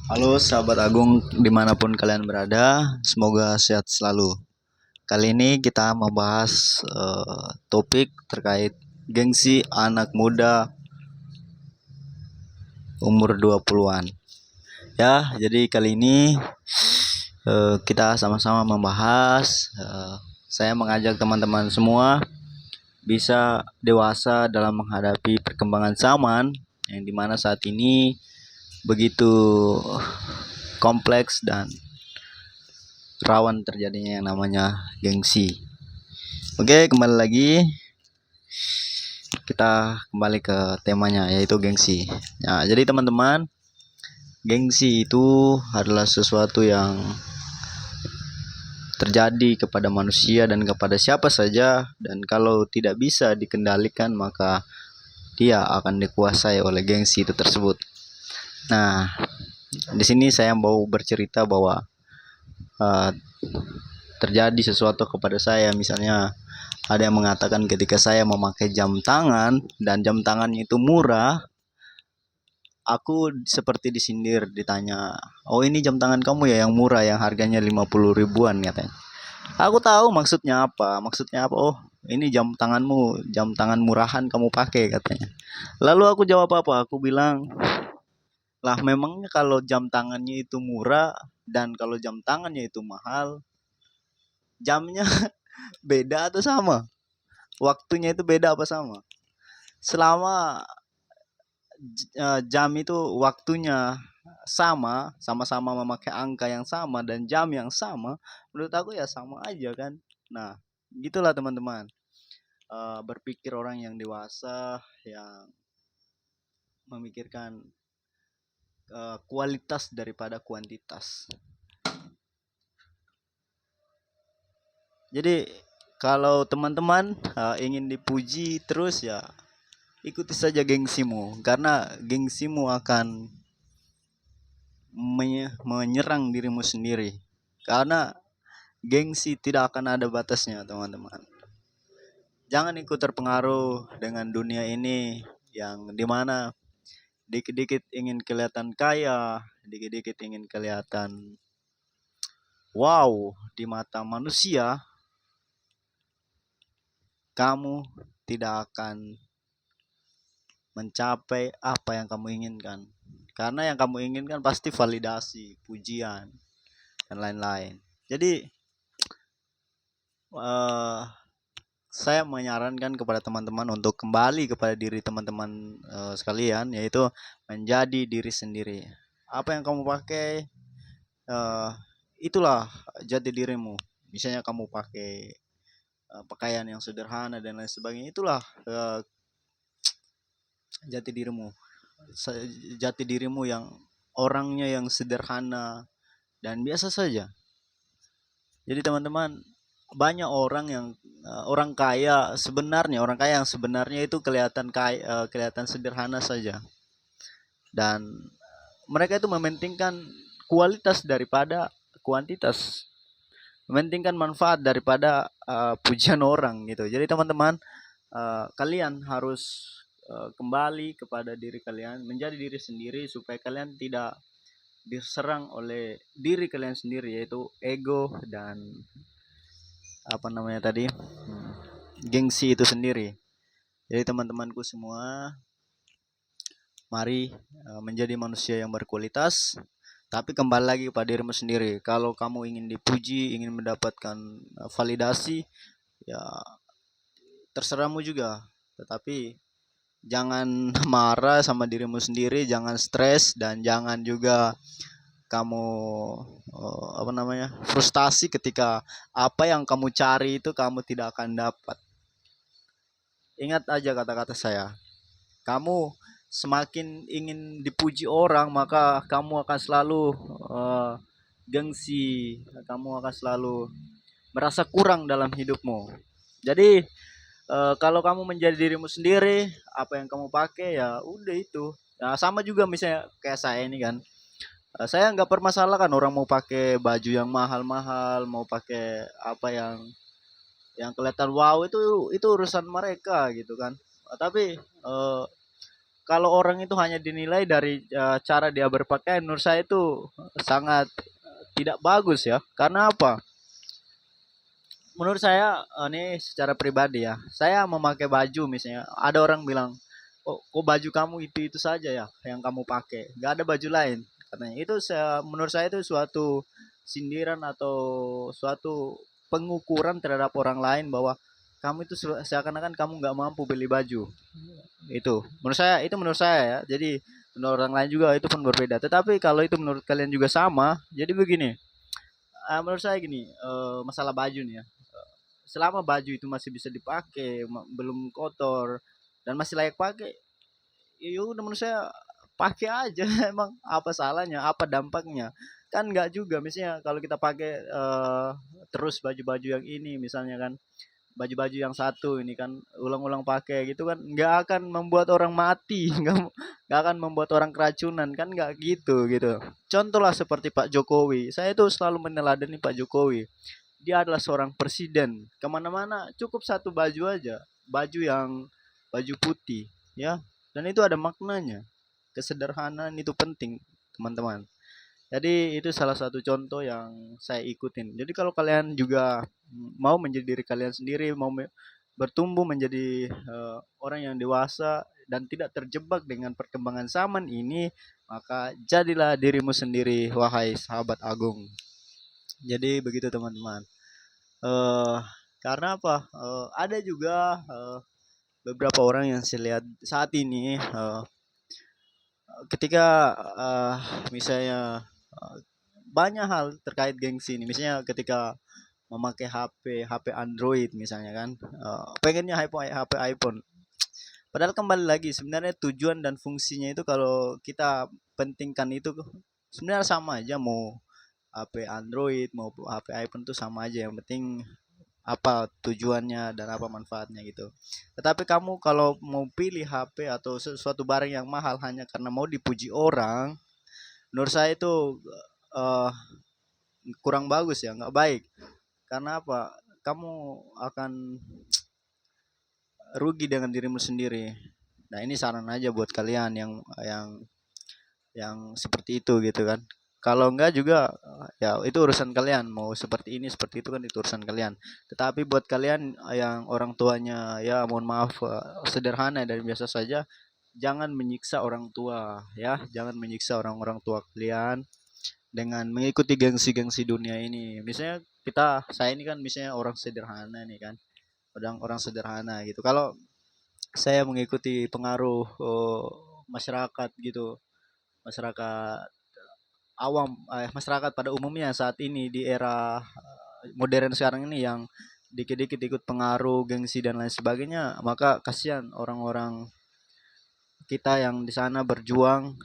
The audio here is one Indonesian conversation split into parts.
Halo sahabat Agung dimanapun kalian berada, semoga sehat selalu. Kali ini kita membahas topik terkait gengsi anak muda umur 20-an. Ya, jadi kali ini kita sama-sama membahas. Saya mengajak teman-teman semua bisa dewasa dalam menghadapi perkembangan zaman yang dimana saat ini begitu kompleks dan rawan terjadinya yang namanya gengsi. Oke, kembali lagi kita kembali ke temanya yaitu gengsi. Nah, jadi teman-teman, gengsi itu adalah sesuatu yang terjadi kepada manusia dan kepada siapa saja, dan kalau tidak bisa dikendalikan maka dia akan dikuasai oleh gengsi itu tersebut. Nah, di sini saya mau bercerita bahwa uh, terjadi sesuatu kepada saya. Misalnya ada yang mengatakan ketika saya memakai jam tangan dan jam tangannya itu murah, aku seperti disindir, ditanya, oh ini jam tangan kamu ya yang murah, yang harganya 50 ribuan katanya. Aku tahu maksudnya apa, oh ini jam tanganmu, jam tangan murahan kamu pakai katanya. Lalu aku jawab apa, aku bilang, lah memangnya kalau jam tangannya itu murah dan kalau jam tangannya itu mahal, jamnya beda atau sama? Waktunya itu beda apa sama? Selama jam itu waktunya sama, sama-sama memakai angka yang sama dan jam yang sama, menurut aku ya sama aja kan. Nah, gitulah teman-teman. Berpikir orang yang dewasa yang memikirkan kualitas daripada kuantitas. Jadi kalau teman-teman ingin dipuji terus, ya ikuti saja gengsimu, karena gengsimu akan menyerang dirimu sendiri. Karena gengsi tidak akan ada batasnya, teman-teman. Jangan ikut terpengaruh dengan dunia ini yang dimana dikit-dikit ingin kelihatan kaya, dikit-dikit ingin kelihatan wow di mata manusia. Kamu tidak akan mencapai apa yang kamu inginkan, karena yang kamu inginkan pasti validasi, pujian, dan lain-lain. Jadi saya menyarankan kepada teman-teman untuk kembali kepada diri teman-teman sekalian, yaitu menjadi diri sendiri. Apa yang kamu pakai, uh, itulah jati dirimu. Misalnya kamu pakai pakaian yang sederhana dan lain sebagainya, itulah jati dirimu. Jati dirimu yang orangnya yang sederhana dan biasa saja. Jadi teman-teman, banyak orang yang orang kaya sebenarnya, orang kaya yang sebenarnya itu kelihatan kaya, kelihatan sederhana saja, dan mereka itu mementingkan kualitas daripada kuantitas, mementingkan manfaat daripada pujian orang gitu. Jadi teman-teman, kalian harus kembali kepada diri kalian, menjadi diri sendiri supaya kalian tidak diserang oleh diri kalian sendiri, yaitu ego dan apa namanya tadi, gengsi itu sendiri. Jadi teman-temanku semua, mari menjadi manusia yang berkualitas, tapi kembali lagi pada dirimu sendiri. Kalau kamu ingin dipuji, ingin mendapatkan validasi, ya terserahmu juga. Tetapi jangan marah sama dirimu sendiri, jangan stres, dan jangan juga kamu apa namanya, frustasi ketika apa yang kamu cari itu kamu tidak akan dapat. Ingat aja kata-kata saya, kamu semakin ingin dipuji orang, maka kamu akan selalu gengsi, kamu akan selalu merasa kurang dalam hidupmu. Jadi kalau kamu menjadi dirimu sendiri, apa yang kamu pakai ya udah itu. Nah, sama juga misalnya kayak saya ini kan. Saya nggak permasalahkan orang mau pakai baju yang mahal-mahal, mau pakai apa yang kelihatan wow, itu urusan mereka gitu kan. Tapi kalau orang itu hanya dinilai dari cara dia berpakaian, menurut saya itu sangat tidak bagus ya. Karena apa? Menurut saya ini secara pribadi ya, saya memakai baju misalnya, ada orang bilang, kok baju kamu itu saja ya yang kamu pakai, nggak ada baju lain katanya. Itu menurut saya itu suatu sindiran atau suatu pengukuran terhadap orang lain bahwa kamu itu seakan-akan kamu nggak mampu beli baju. Itu menurut saya ya. Jadi menurut orang lain juga itu pun berbeda. Tetapi kalau itu menurut kalian juga sama, jadi begini. Menurut saya gini, masalah baju nih ya. Selama baju itu masih bisa dipakai, belum kotor dan masih layak pakai, ya udah menurut saya pakai aja. Emang apa salahnya? Apa dampaknya? Kan nggak juga. Misalnya kalau kita pakai terus baju-baju yang ini, misalnya kan baju-baju yang satu ini kan ulang-ulang pakai gitu kan, nggak akan membuat orang mati, nggak akan membuat orang keracunan, kan nggak gitu gitu. Contohlah seperti Pak Jokowi, saya itu selalu meneladani Pak Jokowi. Dia adalah seorang presiden, kemana-mana cukup satu baju aja, baju putih ya, dan itu ada maknanya. Kesederhanaan itu penting, teman-teman. Jadi itu salah satu contoh yang saya ikutin. Jadi kalau kalian juga mau menjadi diri kalian sendiri, mau bertumbuh menjadi orang yang dewasa dan tidak terjebak dengan perkembangan zaman ini, maka jadilah dirimu sendiri, wahai sahabat agung. Jadi begitu teman-teman. eh karena apa? Ada juga beberapa orang yang saya lihat saat ini, ketika misalnya banyak hal terkait gengsi ini. Misalnya ketika memakai HP Android misalnya kan, pengennya HP iPhone. Padahal kembali lagi sebenarnya tujuan dan fungsinya itu kalau kita pentingkan itu sebenarnya sama aja, mau HP Android mau HP iPhone tuh sama aja, yang penting apa tujuannya dan apa manfaatnya gitu. Tetapi kamu kalau mau pilih HP atau sesuatu barang yang mahal hanya karena mau dipuji orang, menurut saya itu eh, kurang bagus ya, nggak baik. Karena apa? Kamu akan rugi dengan dirimu sendiri. Nah, ini saran aja buat kalian yang seperti itu gitu kan. Kalau enggak juga ya itu urusan kalian, mau seperti ini seperti itu kan itu urusan kalian. Tetapi buat kalian yang orang tuanya ya mohon maaf sederhana dan biasa saja, jangan menyiksa orang tua ya, jangan menyiksa orang-orang tua kalian dengan mengikuti gengsi-gengsi dunia ini. Misalnya saya ini kan misalnya orang sederhana nih kan, orang orang sederhana gitu. Kalau saya mengikuti pengaruh masyarakat gitu, masyarakat awam, masyarakat pada umumnya saat ini di era modern sekarang ini yang dikit-dikit ikut pengaruh gengsi dan lain sebagainya, maka kasihan orang-orang kita yang di sana berjuang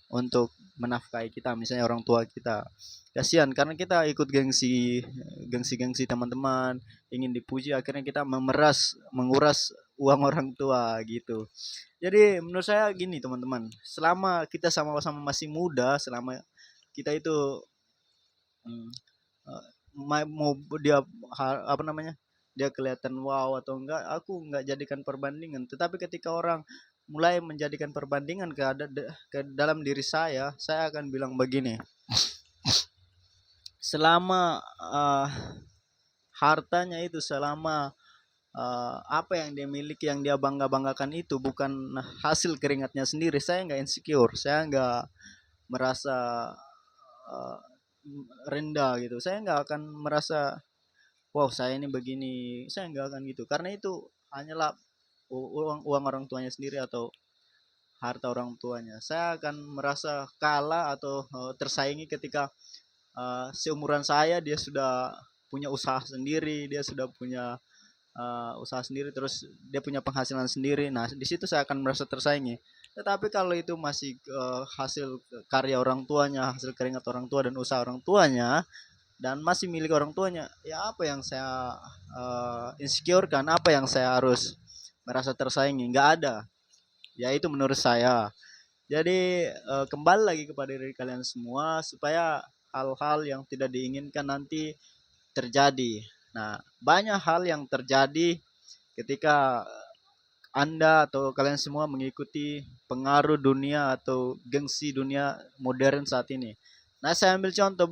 untuk menafkahi kita, misalnya orang tua kita. Kasihan karena kita ikut gengsi teman-teman, ingin dipuji, akhirnya kita menguras uang orang tua gitu. Jadi menurut saya gini teman-teman, selama kita sama-sama masih muda, selama kita itu mm, mau dia apa namanya, dia kelihatan wow atau enggak, aku enggak jadikan perbandingan. Tetapi ketika orang mulai menjadikan perbandingan ke dalam diri saya akan bilang begini, selama hartanya itu, selama apa yang dia miliki, yang dia banggakan itu bukan hasil keringatnya sendiri, saya nggak insecure, saya nggak merasa eh, rendah gitu, saya nggak akan merasa wow saya ini begini, saya nggak akan gitu, karena itu hanyalah uang uang orang tuanya sendiri atau harta orang tuanya. Saya akan merasa kalah atau tersaingi ketika seumuran saya dia sudah punya usaha sendiri, dia sudah punya usaha sendiri, terus dia punya penghasilan sendiri. Nah, di situ saya akan merasa tersaingi. Tetapi kalau itu masih hasil karya orang tuanya, hasil keringat orang tua dan usaha orang tuanya, dan masih milik orang tuanya, ya apa yang saya insecure kan, apa yang saya harus merasa tersaingi, nggak ada. Ya itu menurut saya. Jadi kembali lagi kepada diri kalian semua supaya hal-hal yang tidak diinginkan nanti terjadi. Nah, banyak hal yang terjadi ketika Anda atau kalian semua mengikuti pengaruh dunia atau gengsi dunia modern saat ini. Nah, saya ambil contoh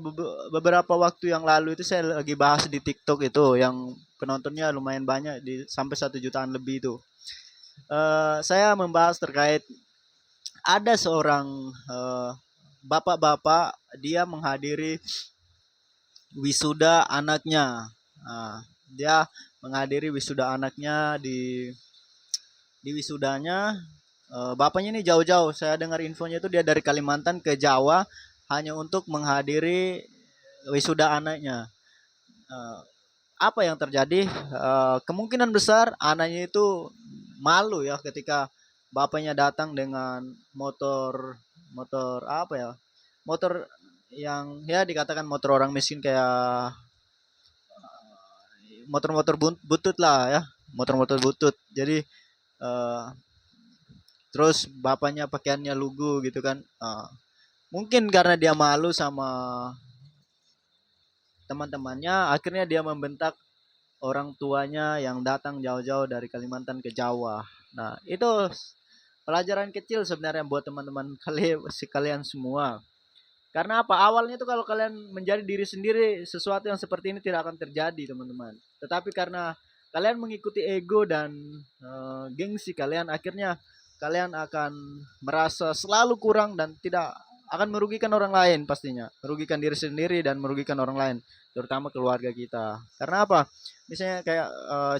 beberapa waktu yang lalu itu saya lagi bahas di TikTok itu yang penontonnya lumayan banyak di sampai 1 jutaan lebih itu. Saya membahas terkait ada seorang bapak-bapak dia menghadiri wisuda anaknya. Dia menghadiri wisuda anaknya di wisudanya. Bapaknya ini jauh-jauh. Saya dengar infonya itu dia dari Kalimantan ke Jawa hanya untuk menghadiri wisuda anaknya. Eh, Apa yang terjadi? Kemungkinan besar anaknya itu malu ya ketika bapaknya datang dengan motor motor apa ya? Motor yang ya dikatakan motor orang miskin kayak motor-motor butut lah ya, motor-motor butut. Jadi uh, terus bapaknya pakaiannya lugu gitu kan. Mungkin karena dia malu sama teman-temannya, akhirnya dia membentak orang tuanya yang datang jauh-jauh dari Kalimantan ke Jawa. Nah, itu pelajaran kecil sebenarnya buat teman-teman kalian semua. Karena apa? Awalnya tuh kalau kalian menjadi diri sendiri, sesuatu yang seperti ini tidak akan terjadi, teman-teman. Tetapi karena kalian mengikuti ego dan gengsi kalian, akhirnya kalian akan merasa selalu kurang dan tidak akan merugikan orang lain pastinya. Merugikan diri sendiri dan merugikan orang lain, terutama keluarga kita. Karena apa? Misalnya kayak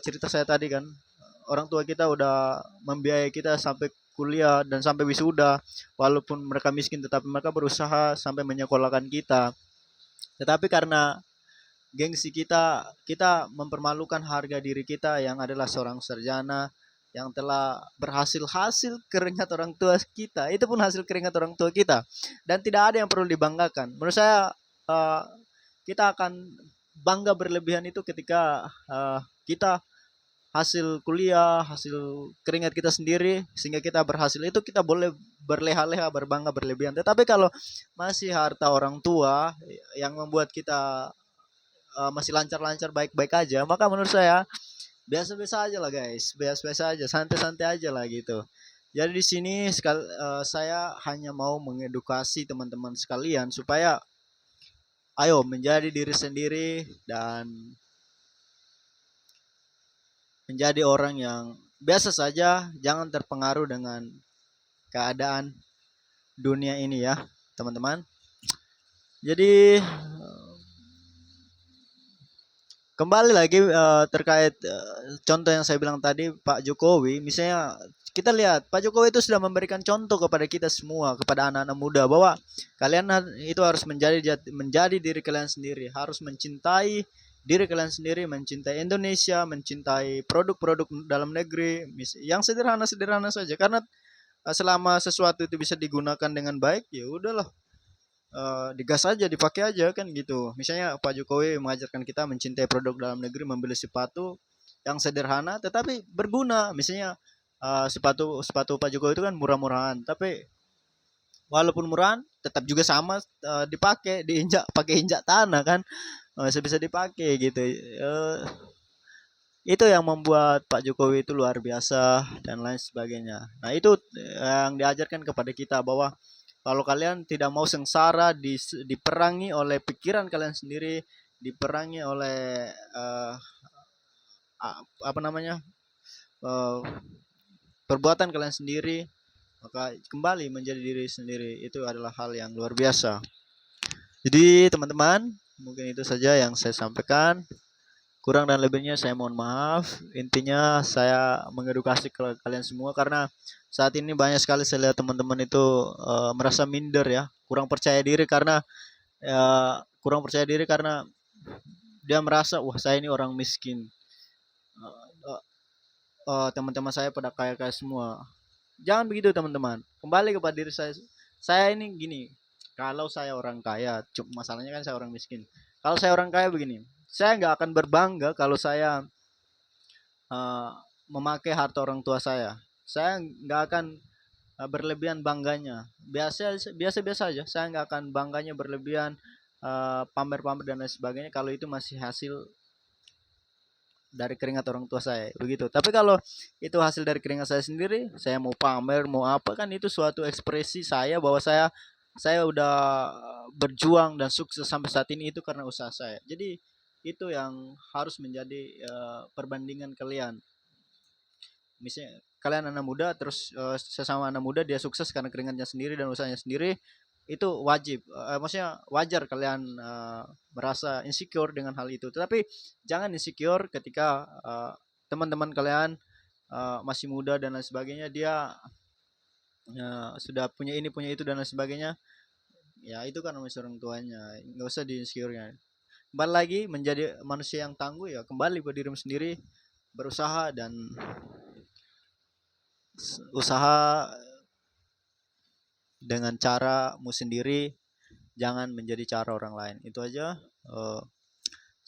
cerita saya tadi kan, orang tua kita udah membiayai kita sampai kuliah dan sampai wisuda, walaupun mereka miskin tetapi mereka berusaha sampai menyekolahkan kita. Tetapi karena gengsi kita, kita mempermalukan harga diri kita yang adalah seorang sarjana yang telah berhasil hasil keringat orang tua kita. Itu pun hasil keringat orang tua kita. Dan tidak ada yang perlu dibanggakan. Menurut saya uh, kita akan bangga berlebihan itu ketika kita hasil kuliah, hasil keringat kita sendiri sehingga kita berhasil, itu kita boleh berleha-leha, berbangga berlebihan. Tetapi kalau masih harta orang tua yang membuat kita masih lancar-lancar baik-baik aja, maka menurut saya biasa-biasa aja lah guys, biasa-biasa aja, santai-santai aja lah gitu. Jadi di sini saya hanya mau mengedukasi teman-teman sekalian supaya ayo menjadi diri sendiri dan menjadi orang yang biasa saja, jangan terpengaruh dengan keadaan dunia ini ya, teman-teman. Jadi kembali lagi terkait contoh yang saya bilang tadi Pak Jokowi, misalnya kita lihat Pak Jokowi itu sudah memberikan contoh kepada kita semua, kepada anak-anak muda bahwa kalian itu harus menjadi diri kalian sendiri, harus mencintai diri kalian sendiri, mencintai Indonesia, mencintai produk-produk dalam negeri yang sederhana-sederhana saja. Karena selama sesuatu itu bisa digunakan dengan baik, ya udahlah, digas aja, dipakai aja kan gitu. Misalnya Pak Jokowi mengajarkan kita mencintai produk dalam negeri, membeli sepatu yang sederhana tetapi berguna. Misalnya sepatu sepatu Pak Jokowi itu kan murah-murahan, tapi walaupun murahan tetap juga sama, dipakai, diinjak pakai injak tanah kan, masih bisa dipakai gitu. Itu yang membuat Pak Jokowi itu luar biasa dan lain sebagainya. Nah, itu yang diajarkan kepada kita bahwa kalau kalian tidak mau sengsara diperangi oleh pikiran kalian sendiri, diperangi oleh apa namanya? uh, perbuatan kalian sendiri, maka kembali menjadi diri sendiri itu adalah hal yang luar biasa. Jadi teman-teman, mungkin itu saja yang saya sampaikan. Kurang dan lebihnya saya mohon maaf. Intinya saya mengedukasi kalian semua karena saat ini banyak sekali saya lihat teman-teman itu merasa minder ya, kurang percaya diri karena dia merasa wah saya ini orang miskin. Teman-teman saya pada kaya-kaya semua. Jangan begitu teman-teman. Kembali kepada diri saya. Saya ini gini, kalau saya orang kaya, masalahnya kan saya orang miskin. Kalau saya orang kaya begini, saya nggak akan berbangga kalau saya uh, memakai harta orang tua saya. Saya nggak akan berlebihan bangganya. Biasa aja. Saya nggak akan bangganya berlebihan, pamer-pamer dan lain sebagainya. Kalau itu masih hasil dari keringat orang tua saya begitu. Tapi kalau itu hasil dari keringat saya sendiri, saya mau pamer mau apa, kan itu suatu ekspresi saya bahwa saya udah berjuang dan sukses sampai saat ini itu karena usaha saya. Jadi itu yang harus menjadi perbandingan kalian. Misalnya kalian anak muda, terus sesama anak muda dia sukses karena keringatnya sendiri dan usahanya sendiri, itu wajib, maksudnya wajar kalian merasa insecure dengan hal itu. Tetapi jangan insecure ketika teman-teman kalian masih muda dan lain sebagainya, dia sudah punya ini punya itu dan lain sebagainya. Ya itu kan masih orang tuanya, nggak usah di insecure. Kembali lagi menjadi manusia yang tangguh, ya kembali ke dirimu sendiri, berusaha dan usaha dengan caramu sendiri, jangan menjadi cara orang lain. Itu aja. Eh,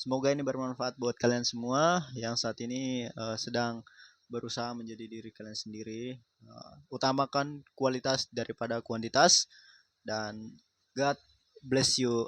Semoga ini bermanfaat buat kalian semua yang saat ini sedang berusaha menjadi diri kalian sendiri. Utamakan kualitas daripada kuantitas, dan God bless you.